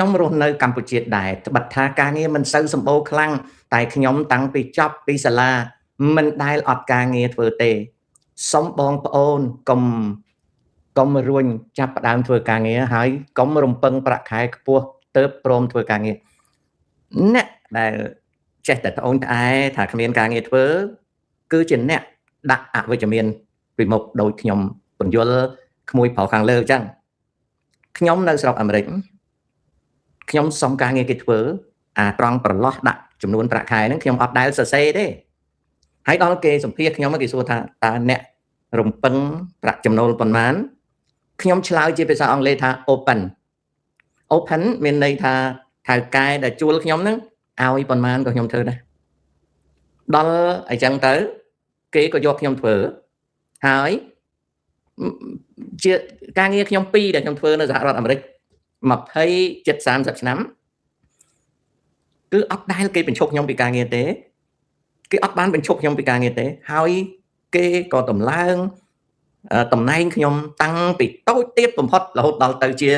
ខ្ញុំរស់នៅកម្ពុជាដែរត្បិតថាការងារមិនសូវសម្បូរខ្លាំងតែខ្ញុំតាំងពីចប់ពីសាលាមិនដែលអត់ការងារធ្វើទេសូមបងប្អូនកុំរួញចាប់ផ្ដើមធ្វើការងារហើយកុំរំពឹងប្រាក់ខែខ្ពស់ទៅព្រមធ្វើការងារអ្នកដែលចេះតែត្អូញត្អែថាគ្មានការងារធ្វើគឺជាអ្នកដាក់អវិជ្ជមានពីមុខដោយខ្ញុំពន្យល់ក្មួយប្រុសខាងលើអញ្ចឹងខ្ញុំនៅស្រុកអាមេរិកខ្ញុំសុំការងារគេធ្វើអាត្រង់ប្រឡោះដាក់ចំនួនប្រាក់ខែហ្នឹងខ្ញុំអត់ដែលសរសេរទេហើយដល់គេសម្ភាសខ្ញុំគេសួរថាតើអ្នករំពឹងប្រាក់ចំណូលប៉ុន្មានខ្ញុំឆ្លើយជាភាសាអង់គ្លេសថា open មានន័យថាថៅកែដែលជួលខ្ញុំហ្នឹងឲ្យប៉ុន្មានក៏ខ្ញុំធ្វើដែរដល់អញ្ចឹងទៅគេក៏យកខ្ញុំធ្វើហើយជាការងារខ្ញុំ2ដែលខ្ញុំធ្វើនៅសហរដ្ឋអាមេរិក20 ជិត30ឆ្នាំគឺអត់ដែលគេបញ្ឈប់ខ្ញុំពីការងារទេគេអត់បានបញ្ឈប់ខ្ញុំពីការងារទេហើយគេក៏តម្លើងតំណែងខ្ញុំតាំងពីតូចទៀតបំផុតរហូតដល់ទៅជា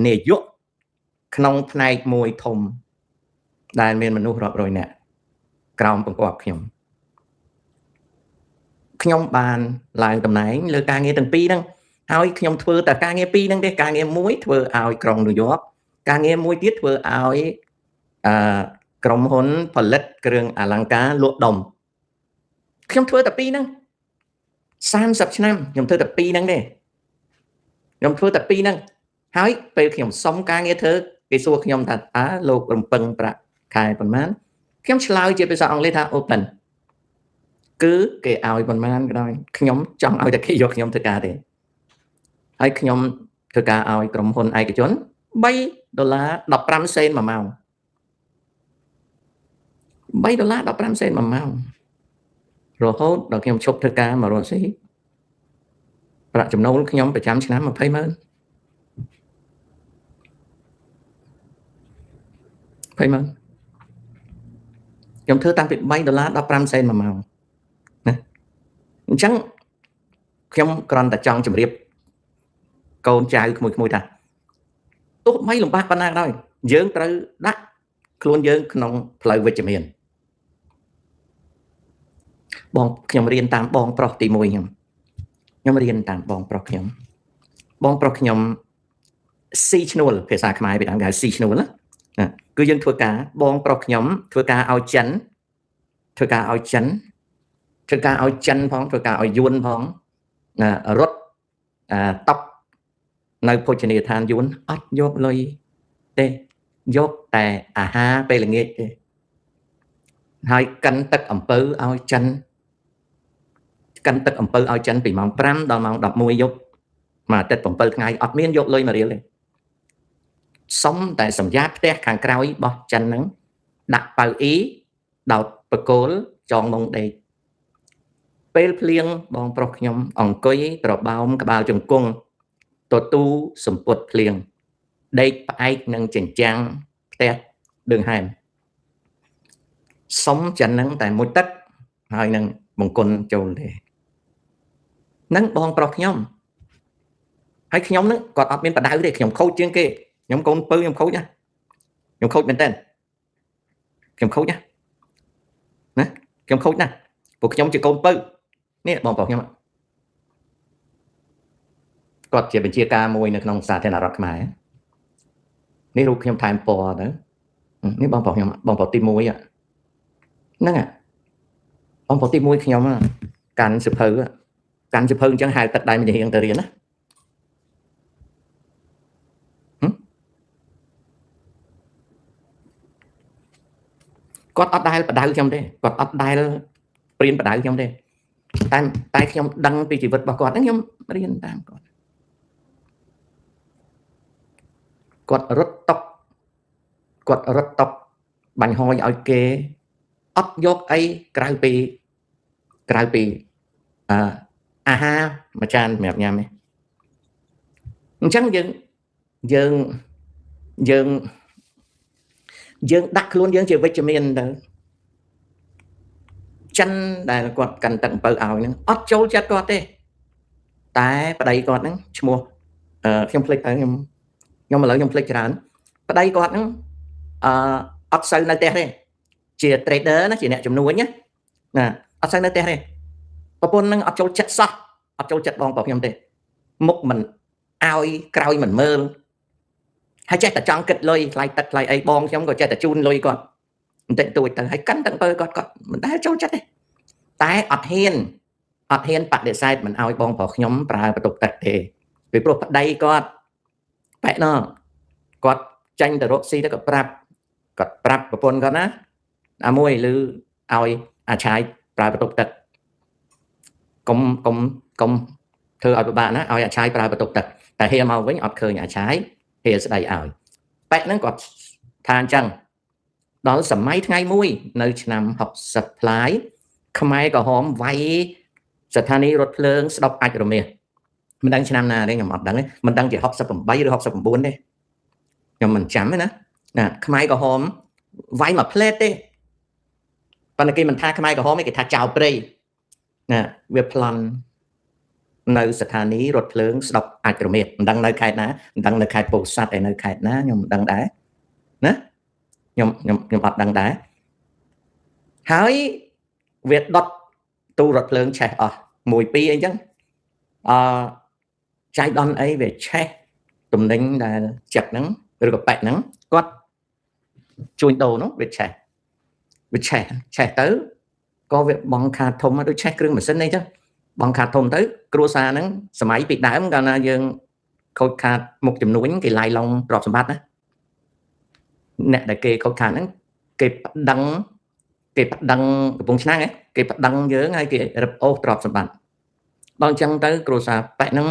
នាយកក្នុងផ្នែកមួយធំដែលមានមនុស្សរាប់រយនាក់ក្រោមបង្គាប់ខ្ញុំបានឡើងតំណែងលើការងារទាំងពីរហ្នឹងហើយខ្ញុំធ្វើតែការងារពីរហ្នឹងទេការងារមួយធ្វើឲ្យក្រុងញូវយ៉កការងារមួយទៀតធ្វើឲ្យក្រុមហ៊ុនផលិតគ្រឿងអលង្ការលក់ដុំខ្ញុំធ្វើតែពីរហ្នឹង30ឆ្នាំខ្ញុំធ្វើតែពីរហ្នឹងទេខ្ញុំធ្វើតែពីរហ្នឹងហើយពេលខ្ញុំសុំការងារធ្វើគេសួរខ្ញុំថាតើលោករំពឹងប្រាក់ខែប៉ុន្មានខ្ញុំឆ្លើយជាភាសាអង់គ្លេសថា open គឺគេឲ្យប៉ុន្មានក៏ដោយខ្ញុំចង់ឲ្យតែគេយកខ្ញុំធ្វើការទេហើយខ្ញុំធ្វើការឲ្យក្រុមហ៊ុនឯកជន$3 15សេនមួយម៉ោង$3 15សេនមួយម៉ោងរហូតដល់ខ្ញុំឈប់ធ្វើការមករកស៊ីប្រាក់ចំណូលខ្ញុំប្រចាំឆ្នាំ200000ខ្ញុំធ្វើតាំងពី$3 15សេនមួយម៉ោងណាអញ្ចឹងខ្ញុំគ្រាន់តែចង់ជម្រាបកូនចៅក្មួយថាទោះបីលំបាកប៉ុណ្ណាក៏ដោយយើងត្រូវដាក់ខ្លួនយើងក្នុងផ្លូវវិជ្ជមានខ្ញុំរៀនតាមបងប្រុសទី1ខ្ញុំរៀនតាមបងប្រុសខ្ញុំស៊ីឈ្នួលភាសាខ្មែរពីដើមគេហៅស៊ីឈ្នួលណាគឺយើងធ្វើការបងប្រុសខ្ញុំធ្វើការឲ្យចិនផងធ្វើការឲ្យយួនផងរត់តប់នៅភោជនីយដ្ឋានយួនអត់យកលុយទេយកតែអាហារពេលល្ងាចទេហើយកិនទឹកអំពៅឲ្យចិនពីម៉ោង5ដល់ម៉ោង11យប់មួយអាទិត្យ7ថ្ងៃអត់មានយកលុយមួយរៀលទេសុំតែសម្យាផ្ទះខាងក្រោយរបស់ចិនហ្នឹងដាក់ប៉ៅអ៊ីដោតបកគោលចងមុងដេកពេលភ្លៀងបងប្រុសខ្ញុំអង្គុយត្របោមក្បាលជង្គង់ទទួលសម្ពុតភ្លៀងដេកផ្អែកនឹងជញ្ជាំងផ្ទះដឿងហែមសុំចិនហ្នឹងតែមួយទឹកហើយនឹងបង្គន់ចូលទេហ្នឹងបងប្រុសខ្ញុំហើយខ្ញុំហ្នឹងគាត់អត់មានបដៅទេខ្ញុំខូចជាងគេខ្ញុំកូនពៅខ្ញុំខូចណាខ្ញុំខូចមែនតើខ្ញុំខូចណាខ្ញុំខូចណាពួកខ្ញុំជាកូនពៅនេះបងប្រុសខ្ញុំគាត់ជាបញ្ជាការមួយនៅក្នុងសាធារណរដ្ឋខ្មែរនេះរូបខ្ញុំថែមពណ៌ទៅនេះបងប្រុសខ្ញុំបងប្រុសទី1ហ្នឹងបងប្រុសទី1ខ្ញុំកាន់សភៅអញ្ចឹងហៅទឹកដៃម្យ៉ាងទៅរៀនណាគាត់អត់ដែលបដៅខ្ញុំទេគាត់អត់ដែលព្រៀនបដៅខ្ញុំទេតែខ្ញុំដឹងពីជីវិតរបស់គាត់ហ្នឹងខ្ញុំរៀនតាមគាត់រត់តុកបាញ់ហយឲ្យគេអត់យកអីក្រៅពីអាហារមួយចានសម្រាប់ញ៉ាំទេអញ្ចឹងយើងដាក់ខ្លួនយើងជាវិជ្ជមានទៅចិនដែលគាត់កាន់ទឹកអំពៅឲ្យហ្នឹងអត់ចូលចិត្តគាត់ទេតែប្តីគាត់ហ្នឹងឈ្មោះខ្ញុំភ្លេចទៅខ្ញុំឥឡូវខ្ញុំភ្លេចច្រើន ប្តីគាត់ហ្នឹងអត់សូវនៅផ្ទះទេជា trader ណាជាអ្នកជំនួញណាអត់សូវនៅផ្ទះទេប្រពន្ធហ្នឹងអត់ចូលចិត្តសោះអត់ចូលចិត្តបងប្រុសខ្ញុំទេមុខមិនឲ្យក្រោយមិនមើលហើយចេះតែចង់គិតលុយថ្លៃទឹកថ្លៃអីបងខ្ញុំក៏ចេះតែជូនលុយគាត់បន្តិចតួចទៅហើយកាន់ទាំងបើគាត់មិនដែលចូលចិត្តទេតែអត់ហ៊ានបដិសេធមិនឲ្យបងប្រុសខ្ញុំប្រើបន្ទប់ទឹកទេពីព្រោះប្តីគាត់បែកណោះគាត់ចាញ់ទៅរកស៊ីទៅគាត់ប្រាប់ប្រពន្ធគាត់ណាអាមួយឬឲ្យអាឆាយប្រើបន្ទប់ទឹកកុំធ្វើឲ្យពិបាកណាឲ្យអាឆាយប្រើបន្ទប់ទឹកតែហៀមកវិញអត់ឃើញអាឆាយហៀស្ដីឲ្យបែកហ្នឹងគាត់ថាអញ្ចឹងដល់សម័យថ្ងៃមួយនៅឆ្នាំ60ផ្លាយខ្មែរក្រហមវាយស្ថានីយ៍រថភ្លើងស្ដុកអាចរមាសមិនដឹងឆ្នាំណាទេខ្ញុំអត់ដឹងទេមិនដឹងជា68ឬ69ទេខ្ញុំមិនចាំទេណាខ្មែរក្រហមវាយមកផ្លេតទេប៉ុន្តែគេមិនថាខ្មែរក្រហមទេគេថាចៅព្រៃណាវាប្លន់នៅស្ថានីយ៍រថភ្លើងស្ដុកអាចរមាសមិនដឹងនៅខេត្តណាមិនដឹងនៅខេត្តពោធិ៍សាត់ឯនៅខេត្តណាខ្ញុំមិនដឹងដែរណាខ្ញុំអត់ដឹងដែរហើយវាដុតទូរថភ្លើងឆេះអស់1 2អីចឹងចៃដន្យអីវាឆេះទំនិញដែលចឹកហ្នឹងឬក៏ប៉ែកហ្នឹងគាត់ជួញដូរនោះវាឆេះទៅក៏វាបងខាតធំដូចឆេះគ្រឿងម៉ាស៊ីនអីចឹងបងខាតធំទៅគ្រួសារហ្នឹងសម័យពីដើមកាលណាយើងខូចខាតមុខចំនួនគេឡាយឡុងទ្រព្យសម្បត្តិណាអ្នកដែលគេខូចខាតហ្នឹងគេប្តឹងកំពង់ឆ្នាំងគេប្តឹងយើងហើយគេរឹបអូសទ្រព្យសម្បត្តិដល់អញ្ចឹងទៅគ្រួសារប៉ែកហ្នឹង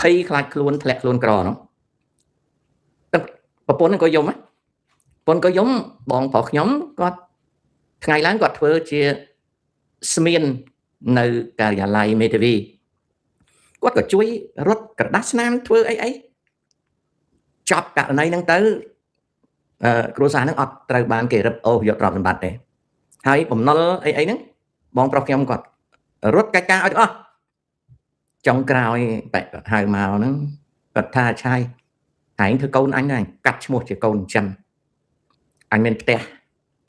ភ័យខ្លាចខ្លួនធ្លាក់ខ្លួនក្រនោះប្រពន្ធហ្នឹងក៏យំបងប្រុសខ្ញុំគាត់ថ្ងៃឡើងគាត់ធ្វើជាស្មៀននៅការិយាល័យមេធាវីគាត់ក៏ជួយរត់ក្រដាស់ស្នាមធ្វើអីចប់ករណីហ្នឹងទៅគ្រួសារហ្នឹងអត់ត្រូវបានគេរឹបអូសយកទ្រព្យសម្បត្តិទេហើយបំណុលអីហ្នឹងបងប្រុសខ្ញុំគាត់រត់កិច្ចការឲ្យអស់ចុងក្រោយបែកហៅមកហ្នឹងគាត់ថាឆាយហែងធ្វើកូនអញហ្នឹងកាត់ឈ្មោះជាកូនចិនអញមានផ្ទះ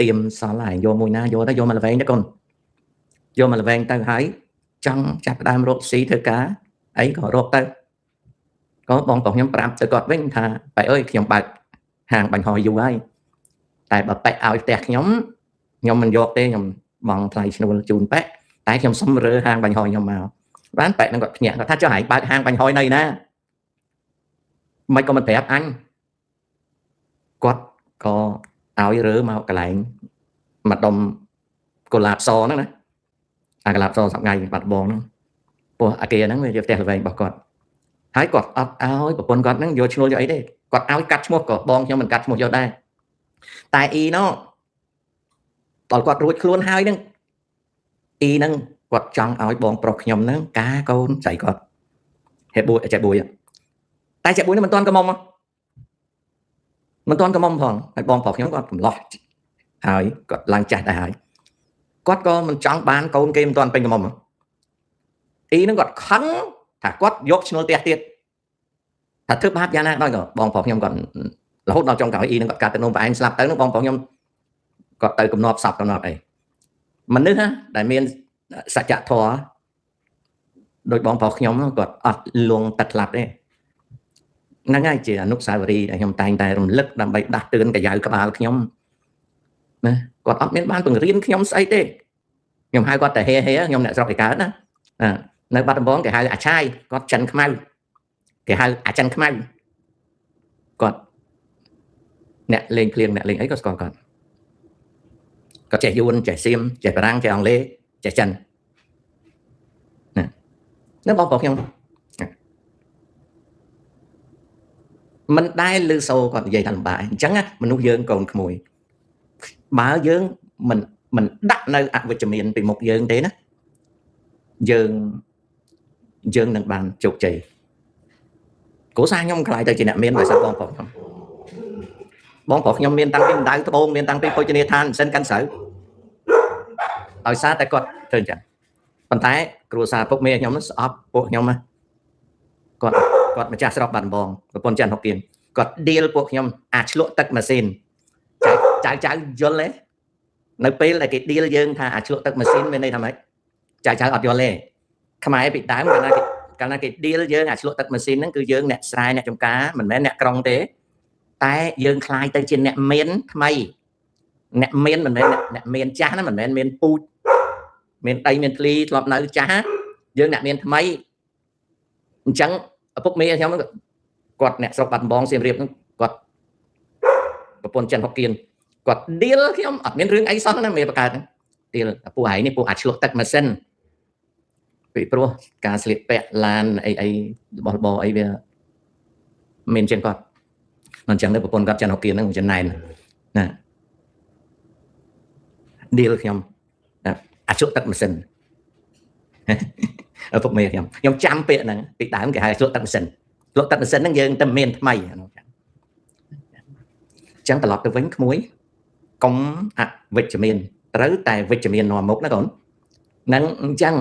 ទៀមសល់ហើយយកមួយណាយកទៅយកមកល្វែងទៅកូនយកមកល្វែងទៅហើយចង់ចាប់ផ្ដើមរកស៊ីធ្វើការអីក៏រកទៅក៏បងប្រុសខ្ញុំប្រាប់ទៅគាត់វិញថាបែអើយខ្ញុំបើកហាងបាញ់ហោយូរហើយតែបើប៉ែកឲ្យផ្ទះខ្ញុំមិនយកទេខ្ញុំបង់ថ្លៃឈ្នួលជូនប៉ែកតែខ្ញុំសុំរើហាងបាញ់ហោយខ្ញុំមកបានប៉ែកនឹងគាត់ភ្ញាក់គាត់ថាចុះហែងបើកហាងបាញ់ហោយនៅណាមិនក៏មិនប្រាប់អញគាត់ក៏ឲ្យរើមកកន្លែងមកដុំកូឡាបសហ្នឹងណាអាកូឡាបសសប្ងៃបាត់បងហ្នឹងពោះអាគេហ្នឹងវាជាផ្ទះល្វែងរបស់គាត់ហើយគាត់អត់ឲ្យប្រពន្ធគាត់ហ្នឹងយកឈ្នួលយកអីទេគាត់ឲ្យកាត់ឈ្មោះក៏បងខ្ញុំមិនកាត់ឈ្មោះយកដែរតែអ៊ីនោះដល់គាត់រួចខ្លួនហើយហ្នឹងអ៊ីហ្នឹងគាត់ចង់ឲ្យបងប្រុសខ្ញុំហ្នឹងការកូនស្រីគាត់ហេបួយចេះបួយតែចេះបួយនេះមិនទាន់កំមុំផងហើយបងប្រុសខ្ញុំគាត់កំឡោះហើយគាត់ឡើងចាស់ដែរហើយគាត់ក៏មិនចង់បានកូនគេមិនទាន់ពេញកំមុំអ៊ីហ្នឹងគាត់ខឹងថាគាត់យកឈ្នួលផ្ទះទៀតថាធ្វើបាបយ៉ាងណាដល់ក៏បងប្រុសខ្ញុំគាត់រហូតដល់ចុងក្រោយអ៊ីហ្នឹងគាត់កាត់ទៅនំផ្អែមស្លាប់ទៅហ្នឹងបងប្រុសខ្ញុំគាត់ទៅកំណត់សពកំណត់អីមនុស្សណាដែលមានសច្ចធម៌ដោយបងប្រុសខ្ញុំគាត់អត់លងទឹកស្លាប់ទេហ្នឹងហើយជាអនុស្សាវរីយ៍ដែលខ្ញុំតែងតែរំលឹកដើម្បីដាស់តឿនកាយក្បាលខ្ញុំណាគាត់អត់មានបានបង្រៀនខ្ញុំស្អីទេខ្ញុំហៅគាត់តែហេខ្ញុំអ្នកស្រុកឯកើតណានៅបាត់ដំបងគេហៅអាឆាយគាត់ចិនខ្មៅគេហៅអាចិនខ្មៅគាត់អ្នកលេងភ្លៀងអ្នកលេងអីក៏ស្គាល់គាត់ចេះយួនចេះសៀមចេះបារាំងចេះអង់គ្លេសចេះចិនណាបងប្រុសខ្ញុំមិនដែលឮសូរគាត់និយាយថាលំបាកអញ្ចឹងណាមនុស្សយើងកូនក្មួយបើយើងមិនដាក់នៅអវិជ្ជមានពីមុខយើងទេណាយើងនឹងបានជោគជ័យគ្រួសារខ្ញុំខ្លាយទៅជាអ្នកមានដោយសារបងប្រុសខ្ញុំមានតាំងពីម្ដៅត្បូងមានតាំងពីភោជនីយដ្ឋានសិនកាន់ស្រូវដោយសារតែគាត់ធ្វើអញ្ចឹងប៉ុន្តែគ្រួសារពុកមេខ្ញុំស្អប់ពួកខ្ញុំណាគាត់ម្ចាស់ស្រុកបាត់ដំបងប្រពន្ធច័ន្ទហុកគៀន គាត់ deal ពួកខ្ញុំអាចឆ្លក់ទឹកម៉ាស៊ីនចៅយល់ទេនៅពេលដែលគេ deal យើងថាអាចឆ្លក់ទឹកម៉ាស៊ីនមានន័យថាម៉េចចៅអត់យល់ទេខ្មែរពីដើមកាលណាគេ deal យើងអាចឆ្លក់ទឹកម៉ាស៊ីនហ្នឹងគឺយើងអ្នកស្រែអ្នកចំការមិនមែនអ្នកក្រុងទេតែយើងคล้ายទៅជាអ្នកមានថ្មីអ្នកមានមិនមែនអ្នកមានចាស់ណាមិនមែនមានពូជមានដីមានធ្លីធ្លាប់នៅចាស់យើងអ្នកមានថ្មីអញ្ចឹងឪពុកមីខ្ញុំគាត់អ្នកស្រុកបាត់ដំបងសៀមរាបហ្នឹងគាត់ប្រពន្ធចិនហុកគៀនគាត់ deal ខ្ញុំអត់មានរឿងអីសោះណាមេបកើតហ្នឹង deal ពួកឯងនេះពួកអាចឆ្លក់ទឹកម៉ាស៊ីនពីព្រោះការស្លៀកពាក់ឡានអីរបស់របរអីវាមានជាងគាត់អញ្ចឹងទៅប្រពន្ធគាត់ចិនហុកគៀនហ្នឹងចំណែនណា deal ខ្ញុំអាចឆ្លក់ទឹកម៉ាស៊ីនឪពុកមីខ្ញុំចាំពាក្យហ្នឹងពីដើមគេហៅឆ្លក់ទឹកម៉ាស៊ីនឆ្លក់ទឹកម៉ាស៊ីនហ្នឹងយើងតែមានថ្មីអញ្ចឹងត្រឡប់ទៅវិញក្មួយកុំអវិជ្ជមានត្រូវតែវិជ្ជមាននាំមុខណាកូនហ្នឹងអញ្ចឹង